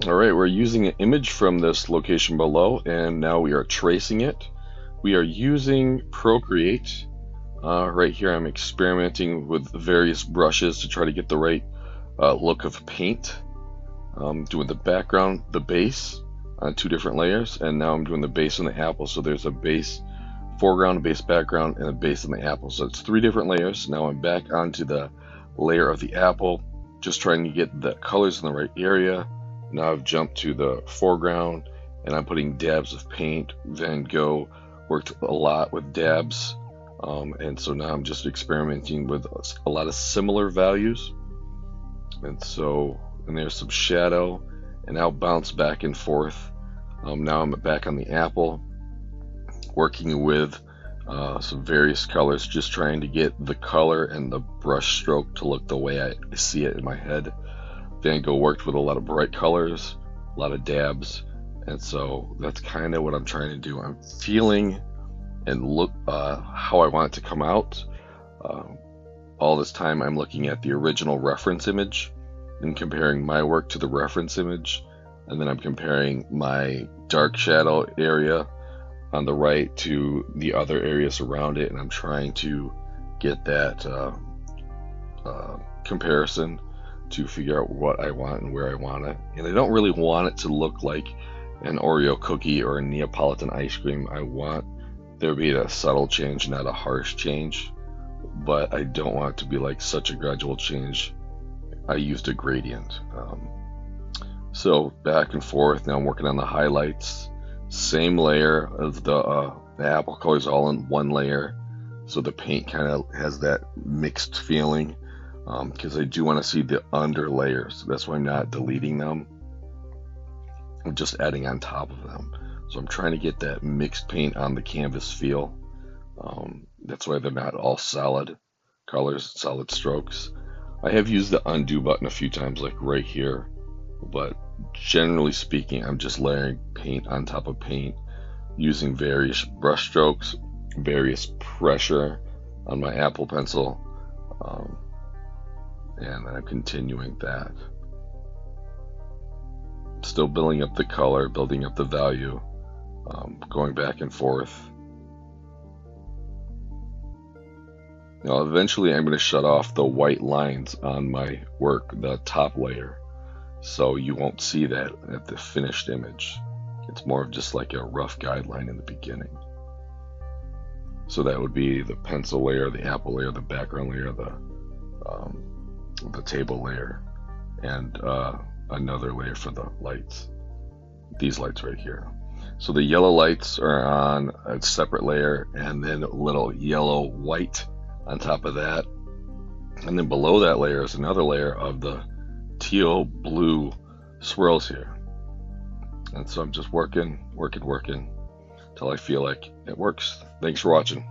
All right, we're using an image from this location below, and now we are tracing it. We are using Procreate. Right here, I'm experimenting with various brushes to try to get the right look of paint. Doing the background, the base on two different layers, and now I'm doing the base on the apple. So there's a base foreground, a base background, and a base on the apple. So it's three different layers. Now I'm back onto the layer of the apple, just trying to get the colors in the right area. Now I've jumped to the foreground and I'm putting dabs of paint. Van Gogh worked a lot with dabs. And so now I'm just experimenting with a lot of similar values. And there's some shadow, and I'll bounce back and forth. Now I'm back on the apple, working with some various colors, just trying to get the color and the brush stroke to look the way I see it in my head. Van Gogh worked with a lot of bright colors, a lot of dabs, and so that's kind of what I'm trying to do. I'm feeling and look how I want it to come out. All this time I'm looking at the original reference image and comparing my work to the reference image, and then I'm comparing my dark shadow area on the right to the other areas around it, and I'm trying to get that comparison to figure out what I want and where I want it. And I don't really want it to look like an Oreo cookie or a Neapolitan ice cream. I want there to be a subtle change, not a harsh change, but I don't want it to be like such a gradual change. I used a gradient. So back and forth. Now I'm working on the highlights. Same layer of the apple colors all in one layer. So the paint kind of has that mixed feeling because I do want to see the under layers. That's why I'm not deleting them. I'm just adding on top of them. So I'm trying to get that mixed paint on the canvas feel. That's why they're not all solid colors, solid strokes. I have used the undo button a few times, like right here, but generally speaking, I'm just layering paint on top of paint, using various brush strokes, various pressure on my Apple Pencil, and I'm continuing that. Still building up the color, building up the value, going back and forth. Now, eventually I'm going to shut off the white lines on my work, the top layer, so you won't see that at the finished image. It's more of just like a rough guideline in the beginning. So that would be the pencil layer, the apple layer, the background layer, the table layer, and another layer for the lights. These lights right here. So the yellow lights are on a separate layer, and then a little yellow white on top of that, and then below that layer is another layer of the teal blue swirls here. And so I'm just working till I feel like it works. Thanks for watching.